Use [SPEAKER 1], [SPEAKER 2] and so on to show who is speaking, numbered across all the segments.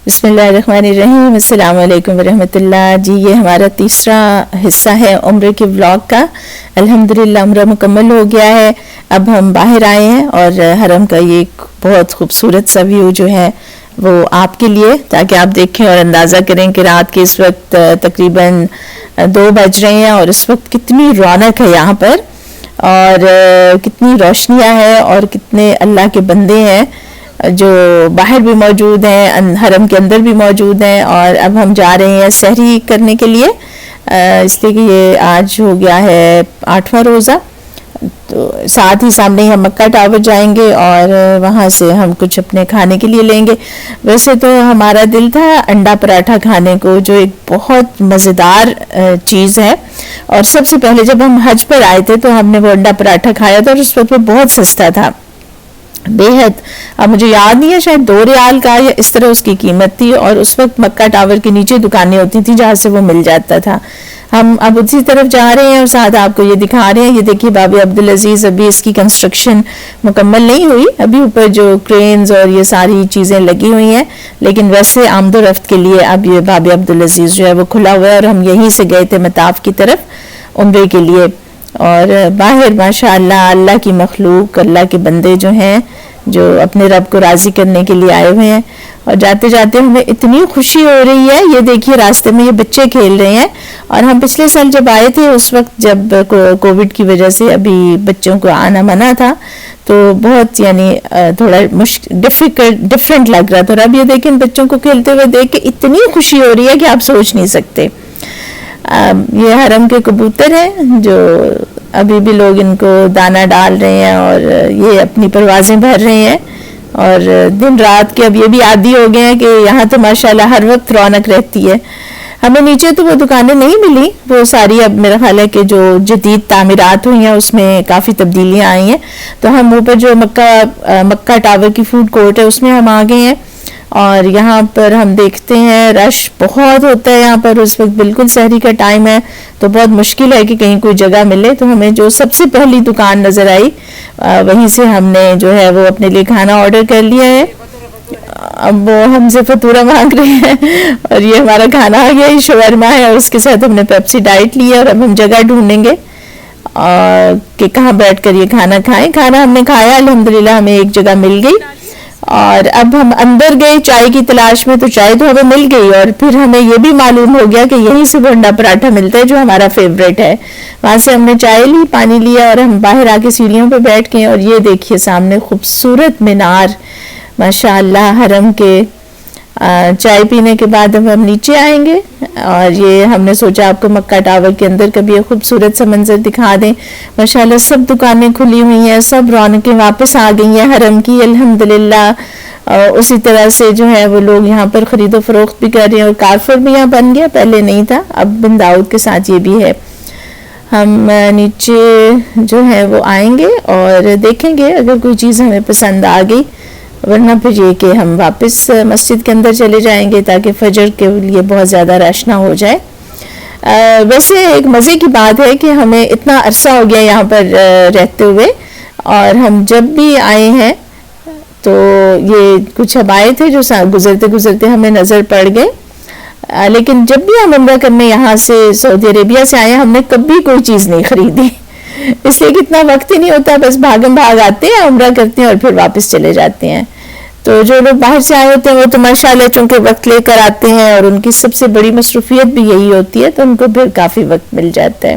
[SPEAKER 1] بسم اللہ الرحمن الرحیم، السلام علیکم ورحمۃ اللہ۔ جی یہ ہمارا تیسرا حصہ ہے عمرے کے ولاگ کا۔ الحمدللہ عمرہ مکمل ہو گیا ہے، اب ہم باہر آئے ہیں اور حرم کا یہ بہت خوبصورت سا ویو جو ہے وہ آپ کے لیے، تاکہ آپ دیکھیں اور اندازہ کریں کہ رات کے اس وقت تقریباً 2 بج رہے ہیں اور اس وقت کتنی رونق ہے یہاں پر، اور کتنی روشنیاں ہیں اور کتنے اللہ کے بندے ہیں جو باہر بھی موجود ہیں، حرم کے اندر بھی موجود ہیں۔ اور اب ہم جا رہے ہیں سحری کرنے کے لیے، اس لیے کہ یہ آج ہو گیا ہے 8واں روزہ، تو ساتھ ہی سامنے ہی ہم مکہ ٹاور جائیں گے اور وہاں سے ہم کچھ اپنے کھانے کے لیے لیں گے۔ ویسے تو ہمارا دل تھا انڈا پراٹھا کھانے کو، جو ایک بہت مزیدار چیز ہے، اور سب سے پہلے جب ہم حج پر آئے تھے تو ہم نے وہ انڈا پراٹھا کھایا تھا اور اس وقت وہ بہت سستا تھا بے حد، اب مجھے یاد نہیں ہے، شاید 2 ریال کا یا اس طرح اس کی قیمت تھی، اور اس وقت مکہ ٹاور کے نیچے دکانیں ہوتی تھیں جہاں سے وہ مل جاتا تھا۔ ہم اب اسی طرف جا رہے ہیں اور ساتھ آپ کو یہ دکھا رہے ہیں، یہ دیکھیے باب عبدالعزیز، ابھی اس کی کنسٹرکشن مکمل نہیں ہوئی، ابھی اوپر جو کرینز اور یہ ساری چیزیں لگی ہوئی ہیں، لیکن ویسے آمد و رفت کے لیے اب یہ باب عبدالعزیز جو ہے وہ کھلا ہوا ہے، اور ہم یہیں سے گئے تھے مطاف کی طرف عمرے کے لیے۔ اور باہر ماشاءاللہ اللہ کی مخلوق، اللہ کے بندے جو ہیں جو اپنے رب کو راضی کرنے کے لیے آئے ہوئے ہیں، اور جاتے جاتے ہمیں اتنی خوشی ہو رہی ہے۔ یہ دیکھیے راستے میں یہ بچے کھیل رہے ہیں، اور ہم پچھلے سال جب آئے تھے اس وقت جب کووڈ کی وجہ سے ابھی بچوں کو آنا منع تھا، تو بہت یعنی تھوڑا ڈفرینٹ لگ رہا تھا، اور اب یہ دیکھیں بچوں کو کھیلتے ہوئے دیکھ کے اتنی خوشی ہو رہی ہے کہ آپ سوچ نہیں سکتے۔ یہ حرم کے کبوتر ہیں جو ابھی بھی لوگ ان کو دانہ ڈال رہے ہیں اور یہ اپنی پروازیں بھر رہے ہیں، اور دن رات کے اب یہ بھی عادی ہو گئے ہیں کہ یہاں تو ماشاءاللہ ہر وقت رونق رہتی ہے۔ ہمیں نیچے تو وہ دکانیں نہیں ملی، وہ ساری اب میرا خیال ہے کہ جو جدید تعمیرات ہوئی ہیں اس میں کافی تبدیلیاں آئی ہیں، تو ہم اوپر جو مکہ ٹاور کی فوڈ کورٹ ہے اس میں ہم آ گئے ہیں، اور یہاں پر ہم دیکھتے ہیں رش بہت ہوتا ہے یہاں پر، اس وقت بالکل سحری کا ٹائم ہے، تو بہت مشکل ہے کہ کہیں کوئی جگہ ملے، تو ہمیں جو سب سے پہلی دکان نظر آئی وہیں سے ہم نے جو ہے وہ اپنے لیے کھانا آرڈر کر لیا ہے۔ اب وہ ہم سے فطورہ مانگ رہے ہیں اور یہ ہمارا کھانا آ گیا، یہ شاورما ہے، اور اس کے ساتھ ہم نے پیپسی ڈائٹ لی ہے، اور اب ہم جگہ ڈھونڈیں گے کہ کہاں بیٹھ کر یہ کھانا کھائیں۔ کھانا ہم نے کھایا الحمدللہ، ہمیں ایک جگہ مل گئی، اور اب ہم اندر گئے چائے کی تلاش میں، تو چائے تو ہمیں مل گئی، اور پھر ہمیں یہ بھی معلوم ہو گیا کہ یہیں سے وہ انڈا پراٹھا ملتا ہے جو ہمارا فیوریٹ ہے۔ وہاں سے ہم نے چائے لی، پانی لیا، اور ہم باہر آ کے سیڑھیوں پہ بیٹھ گئے، اور یہ دیکھیے سامنے خوبصورت مینار ماشاءاللہ حرم کے۔ چائے پینے کے بعد اب ہم نیچے آئیں گے، اور یہ ہم نے سوچا آپ کو مکہ ٹاور کے اندر کا بھی ایک خوبصورت سا منظر دکھا دیں۔ ماشاءاللہ سب دکانیں کھلی ہوئی ہیں، سب رونقیں واپس آ گئی ہیں حرم کی الحمدللہ۔ اسی طرح سے جو ہے وہ لوگ یہاں پر خرید و فروخت بھی کر رہے ہیں، اور کارفور بھی یہاں بن گیا، پہلے نہیں تھا، اب بن داؤد کے ساتھ یہ بھی ہے۔ ہم نیچے جو ہے وہ آئیں گے اور دیکھیں گے اگر کوئی چیز ہمیں پسند آ گئی، ورنہ پھر یہ کہ ہم واپس مسجد کے اندر چلے جائیں گے تاکہ فجر کے لیے بہت زیادہ رش نہ ہو جائے۔ ویسے ایک مزے کی بات ہے کہ ہمیں اتنا عرصہ ہو گیا یہاں پر رہتے ہوئے، اور ہم جب بھی آئے ہیں تو یہ کچھ اب آئے تھے جو گزرتے گزرتے ہمیں نظر پڑ گئے، لیکن جب بھی ہم عمرہ کرنے یہاں سے سعودی عربیہ سے آئے ہم نے کبھی کوئی چیز نہیں خریدی، اس لیے کہ اتنا وقت ہی نہیں ہوتا، بس بھاگم بھاگ آتے ہیں، عمرہ کرتے ہیں اور پھر واپس چلے جاتے ہیں۔ تو جو لوگ باہر سے آئے ہوتے ہیں وہ تو ماشاءاللہ چونکہ وقت لے کر آتے ہیں، اور ان کی سب سے بڑی مصروفیت بھی یہی ہوتی ہے، تو ان کو پھر کافی وقت مل جاتا ہے۔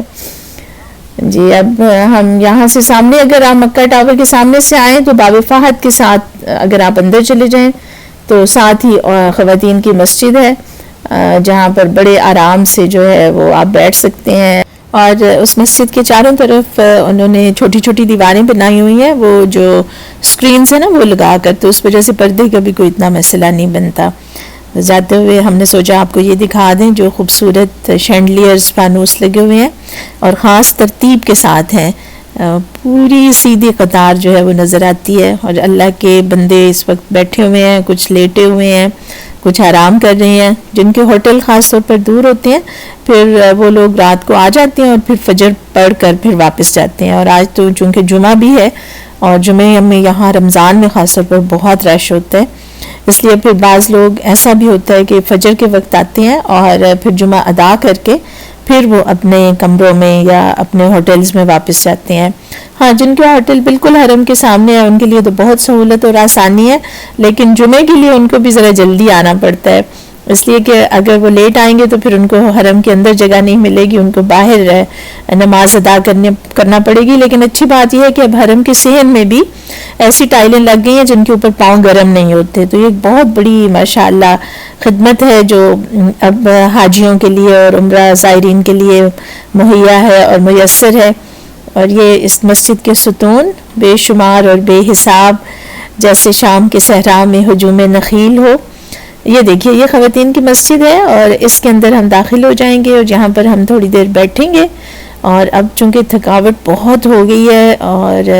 [SPEAKER 1] جی اب ہم یہاں سے سامنے، اگر آپ مکہ ٹاور کے سامنے سے آئیں تو باب فہد کے ساتھ اگر آپ اندر چلے جائیں تو ساتھ ہی خواتین کی مسجد ہے، جہاں پر بڑے آرام سے جو ہے وہ آپ بیٹھ سکتے ہیں، اور اس مسجد کے چاروں طرف انہوں نے چھوٹی چھوٹی دیواریں بنائی ہوئی ہیں، وہ جو سکرینز ہیں نا وہ لگا کر، تو اس وجہ سے پردے کا بھی کوئی اتنا مسئلہ نہیں بنتا۔ جاتے ہوئے ہم نے سوچا آپ کو یہ دکھا دیں جو خوبصورت شینڈلیئرز فانوس لگے ہوئے ہیں اور خاص ترتیب کے ساتھ ہیں، پوری سیدھی قطار جو ہے وہ نظر آتی ہے، اور اللہ کے بندے اس وقت بیٹھے ہوئے ہیں، کچھ لیٹے ہوئے ہیں، کچھ آرام کر رہے ہیں، جن کے ہوٹل خاص طور پر دور ہوتے ہیں پھر وہ لوگ رات کو آ جاتے ہیں اور پھر فجر پڑھ کر پھر واپس جاتے ہیں۔ اور آج تو چونکہ جمعہ بھی ہے، اور جمعے میں یہاں رمضان میں خاص طور پر بہت رش ہوتا ہے، اس لیے پھر بعض لوگ ایسا بھی ہوتا ہے کہ فجر کے وقت آتے ہیں اور پھر جمعہ ادا کر کے پھر وہ اپنے کمروں میں یا اپنے ہوٹلز میں واپس جاتے ہیں. ہاں جن کے ہوٹل بالکل حرم کے سامنے ہے ان کے لیے تو بہت سہولت اور آسانی ہے، لیکن جمعے کے لیے ان کو بھی ذرا جلدی آنا پڑتا ہے، اس لیے کہ اگر وہ لیٹ آئیں گے تو پھر ان کو حرم کے اندر جگہ نہیں ملے گی، ان کو باہر نماز ادا کرنا پڑے گی. لیکن اچھی بات یہ ہے کہ اب حرم کے صحن میں بھی ایسی ٹائلیں لگ گئی ہیں جن کے اوپر پاؤں گرم نہیں ہوتے، تو یہ ایک بہت بڑی ماشاءاللہ خدمت ہے جو اب حاجیوں کے لیے اور عمرہ زائرین کے لیے مہیا ہے اور میسر ہے. اور یہ اس مسجد کے ستون بے شمار اور بے حساب، جیسے شام کے صحرا میں ہجوم نخیل ہو. یہ دیکھیے یہ خواتین کی مسجد ہے اور اس کے اندر ہم داخل ہو جائیں گے اور جہاں پر ہم تھوڑی دیر بیٹھیں گے. اور اب چونکہ تھکاوٹ بہت ہو گئی ہے اور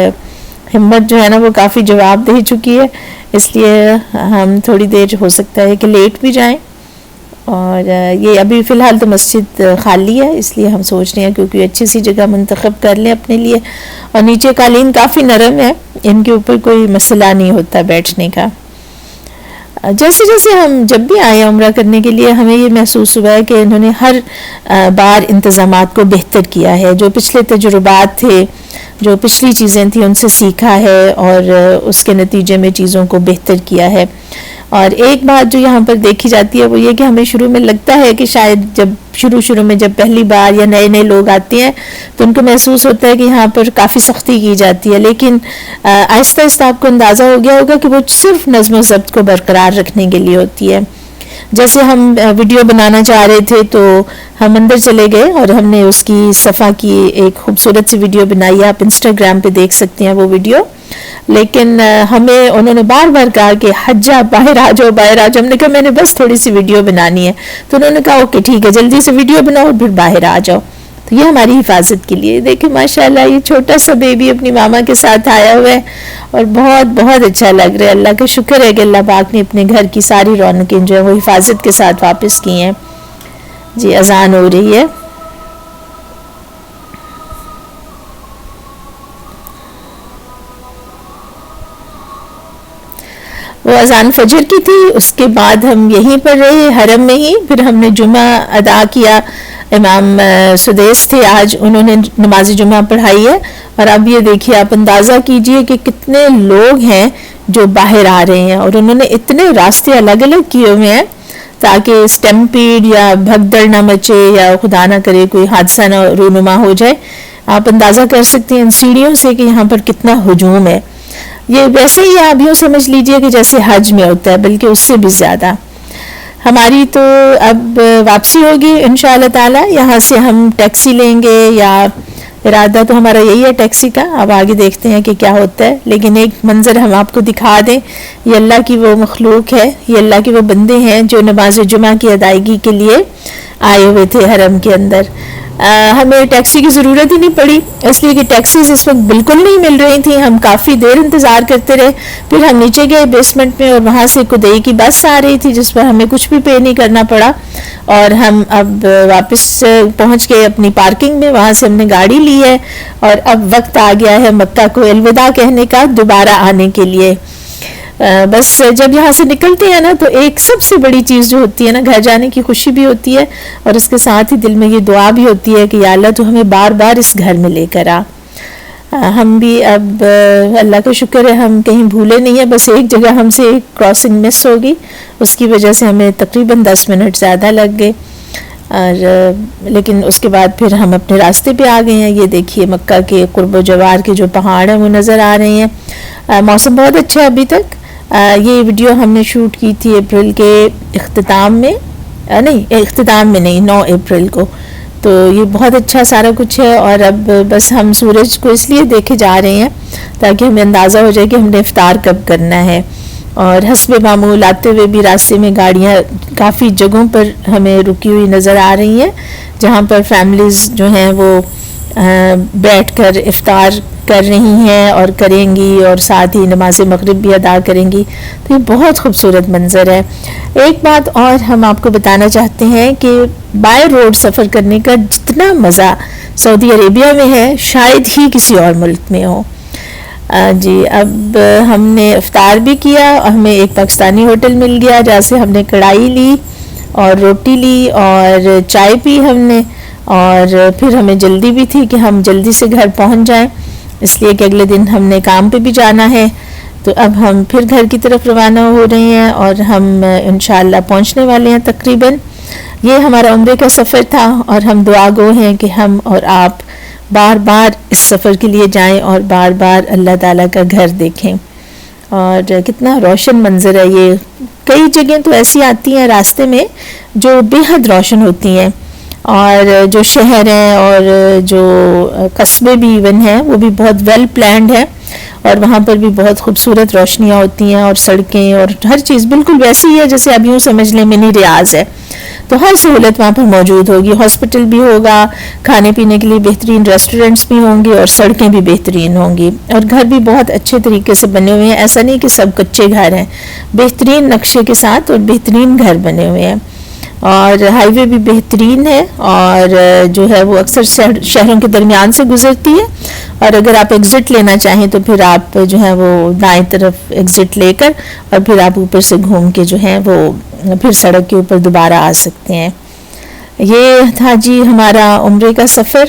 [SPEAKER 1] ہمت جو ہے نا وہ کافی جواب دے چکی ہے، اس لیے ہم تھوڑی دیر ہو سکتا ہے کہ لیٹ بھی جائیں. اور یہ ابھی فی الحال تو مسجد خالی ہے، اس لیے ہم سوچ رہے ہیں کیونکہ اچھی سی جگہ منتخب کر لیں اپنے لیے. اور نیچے قالین کافی نرم ہے، ان کے اوپر کوئی مسئلہ نہیں ہوتا بیٹھنے کا. جیسے جیسے ہم جب بھی آئے عمرہ کرنے کے لیے ہمیں یہ محسوس ہوا ہے کہ انہوں نے ہر بار انتظامات کو بہتر کیا ہے. جو پچھلے تجربات تھے، جو پچھلی چیزیں تھیں ان سے سیکھا ہے اور اس کے نتیجے میں چیزوں کو بہتر کیا ہے. اور ایک بات جو یہاں پر دیکھی جاتی ہے وہ یہ کہ ہمیں شروع میں لگتا ہے کہ شاید جب شروع میں جب پہلی بار یا نئے لوگ آتے ہیں تو ان کو محسوس ہوتا ہے کہ یہاں پر کافی سختی کی جاتی ہے، لیکن آہستہ آہستہ آپ کو اندازہ ہو گیا ہوگا کہ وہ صرف نظم و ضبط کو برقرار رکھنے کے لیے ہوتی ہے. جیسے ہم ویڈیو بنانا چاہ رہے تھے تو ہم اندر چلے گئے اور ہم نے اس کی صفحہ کی ایک خوبصورت سی ویڈیو بنائی ہے، آپ انسٹاگرام پہ دیکھ سکتے ہیں وہ ویڈیو. لیکن ہمیں انہوں نے بار بار کہا کہ حجہ باہر آ جاؤ باہر آ جاؤ. ہم نے کہا میں نے بس تھوڑی سی ویڈیو بنانی ہے، تو انہوں نے کہا اوکے ٹھیک ہے جلدی سے ویڈیو بناؤ اور پھر باہر آ جاؤ. تو یہ ہماری حفاظت کے لیے. دیکھیں ماشاءاللہ یہ چھوٹا سا بیبی اپنی ماما کے ساتھ آیا ہوا ہے اور بہت بہت اچھا لگ رہا ہے. اللہ کا شکر ہے کہ اللہ پاک نے اپنے گھر کی ساری رونقیں جو ہے وہ حفاظت کے ساتھ واپس کی ہیں. جی اذان ہو رہی ہے. وہ اذان فجر کی تھی، اس کے بعد ہم یہیں پر رہے حرم میں ہی. پھر ہم نے جمعہ ادا کیا. امام سدیس تھے آج، انہوں نے نماز جمعہ پڑھائی ہے. اور اب یہ دیکھیے آپ اندازہ کیجئے کہ کتنے لوگ ہیں جو باہر آ رہے ہیں اور انہوں نے اتنے راستے الگ الگ کیے ہوئے ہیں تاکہ اسٹیمپیڈ یا بھگدڑ نہ مچے یا خدا نہ کرے کوئی حادثہ نہ رونما ہو جائے. آپ اندازہ کر سکتے ہیں ان سیڑھیوں سے کہ یہاں پر کتنا ہجوم ہے. یہ ویسے ہی آپ یوں سمجھ لیجئے کہ جیسے حج میں ہوتا ہے، بلکہ اس سے بھی زیادہ. ہماری تو اب واپسی ہوگی انشاءاللہ تعالی. یہاں سے ہم ٹیکسی لیں گے یا ارادہ تو ہمارا یہی ہے ٹیکسی کا. اب آگے دیکھتے ہیں کہ کیا ہوتا ہے. لیکن ایک منظر ہم آپ کو دکھا دیں، یہ اللہ کی وہ مخلوق ہے، یہ اللہ کے وہ بندے ہیں جو نماز جمعہ کی ادائیگی کے لیے آئے ہوئے تھے حرم کے اندر. ہمیں ٹیکسی کی ضرورت ہی نہیں پڑی، اس لیے کہ ٹیکسیز اس وقت بالکل نہیں مل رہی تھیں. ہم کافی دیر انتظار کرتے رہے. پھر ہم نیچے گئے بیسمنٹ میں اور وہاں سے کدئی کی بس آ رہی تھی جس پر ہمیں کچھ بھی پے نہیں کرنا پڑا. اور ہم اب واپس پہنچ گئے اپنی پارکنگ میں، وہاں سے ہم نے گاڑی لی ہے اور اب وقت آ گیا ہے مکہ کو الوداع کہنے کا، دوبارہ آنے کے لیے. بس جب یہاں سے نکلتے ہیں نا تو ایک سب سے بڑی چیز جو ہوتی ہے نا، گھر جانے کی خوشی بھی ہوتی ہے اور اس کے ساتھ ہی دل میں یہ دعا بھی ہوتی ہے کہ یا اللہ تو ہمیں بار بار اس گھر میں لے کر آ. ہم بھی اب اللہ کا شکر ہے ہم کہیں بھولے نہیں ہیں. بس ایک جگہ ہم سے کراسنگ مس ہوگی، اس کی وجہ سے ہمیں تقریباً 10 منٹ زیادہ لگ گئے. اور لیکن اس کے بعد پھر ہم اپنے راستے پہ آ گئے ہیں. یہ دیکھیے مکہ کے قرب و جوار کے جو پہاڑ ہیں وہ نظر آ رہے ہیں. موسم بہت اچھا ہے ابھی تک. یہ ویڈیو ہم نے شوٹ کی تھی اپریل کے اختتام میں، نہیں اختتام میں نہیں، 9 اپریل کو. تو یہ بہت اچھا سارا کچھ ہے. اور اب بس ہم سورج کو اس لیے دیکھے جا رہے ہیں تاکہ ہمیں اندازہ ہو جائے کہ ہم نے افطار کب کرنا ہے. اور حسب معمول آتے ہوئے بھی راستے میں گاڑیاں کافی جگہوں پر ہمیں رکی ہوئی نظر آ رہی ہیں جہاں پر فیملیز جو ہیں وہ بیٹھ کر افطار کر رہی ہیں اور کریں گی اور ساتھ ہی نماز مغرب بھی ادا کریں گی. تو یہ بہت خوبصورت منظر ہے. ایک بات اور ہم آپ کو بتانا چاہتے ہیں کہ بائی روڈ سفر کرنے کا جتنا مزہ سعودی عربیہ میں ہے شاید ہی کسی اور ملک میں ہو. جی اب ہم نے افطار بھی کیا، ہمیں ایک پاکستانی ہوٹل مل گیا جہاں سے ہم نے کڑھائی لی اور روٹی لی اور چائے پی ہم نے، اور پھر ہمیں جلدی بھی تھی کہ ہم جلدی سے گھر پہنچ جائیں، اس لیے کہ اگلے دن ہم نے کام پہ بھی جانا ہے۔ تو اب ہم پھر گھر کی طرف روانہ ہو رہے ہیں اور ہم انشاءاللہ پہنچنے والے ہیں تقریباً۔ یہ ہمارا عمرے کا سفر تھا اور ہم دعا گو ہیں کہ ہم اور آپ بار بار اس سفر کے لیے جائیں اور بار بار اللہ تعالیٰ کا گھر دیکھیں۔ اور کتنا روشن منظر ہے یہ، کئی جگہیں تو ایسی آتی ہیں راستے میں جو بے حد روشن ہوتی ہیں، اور جو شہر ہیں اور جو قصبے بھی ایون ہیں وہ بھی بہت ویل پلانڈ ہے، اور وہاں پر بھی بہت خوبصورت روشنیاں ہوتی ہیں اور سڑکیں اور ہر چیز بالکل ویسی ہی ہے جیسے اب یوں سمجھ لیں منی ریاض ہے۔ تو ہر سہولت وہاں پر موجود ہوگی، ہاسپٹل بھی ہوگا، کھانے پینے کے لیے بہترین ریسٹورنٹس بھی ہوں گے اور سڑکیں بھی بہترین ہوں گی، اور گھر بھی بہت اچھے طریقے سے بنے ہوئے ہیں، ایسا نہیں کہ سب کچے گھر ہیں، بہترین نقشے کے ساتھ اور بہترین گھر بنے ہوئے ہیں، اور ہائی وے بھی بہترین ہے، اور جو ہے وہ اکثر شہروں کے درمیان سے گزرتی ہے، اور اگر آپ ایگزٹ لینا چاہیں تو پھر آپ جو ہے وہ دائیں طرف ایگزٹ لے کر اور پھر آپ اوپر سے گھوم کے جو ہے وہ پھر سڑک کے اوپر دوبارہ آ سکتے ہیں۔ یہ تھا جی ہمارا عمرے کا سفر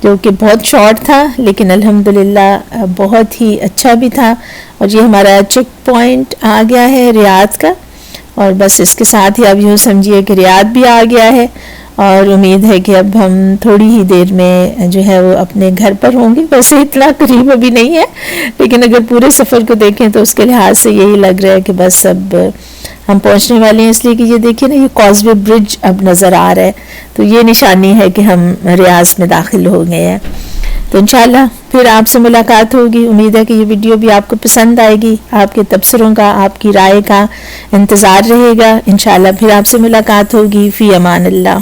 [SPEAKER 1] جو کہ بہت شارٹ تھا لیکن الحمدللہ بہت ہی اچھا بھی تھا، اور یہ ہمارا چیک پوائنٹ آ گیا ہے ریاض کا، اور بس اس کے ساتھ ہی اب یوں سمجھیے کہ ریاض بھی آ گیا ہے، اور امید ہے کہ اب ہم تھوڑی ہی دیر میں جو ہے وہ اپنے گھر پر ہوں گے۔ ویسے اتنا قریب ابھی نہیں ہے لیکن اگر پورے سفر کو دیکھیں تو اس کے لحاظ سے یہی لگ رہا ہے کہ بس اب ہم پہنچنے والے ہیں، اس لیے کہ یہ دیکھیں نا، یہ کاز وے برج اب نظر آ رہا ہے، تو یہ نشانی ہے کہ ہم ریاض میں داخل ہو گئے ہیں۔ تو انشاءاللہ پھر آپ سے ملاقات ہوگی، امید ہے کہ یہ ویڈیو بھی آپ کو پسند آئے گی، آپ کے تبصروں کا، آپ کی رائے کا انتظار رہے گا، انشاءاللہ پھر آپ سے ملاقات ہوگی۔ فی امان اللہ۔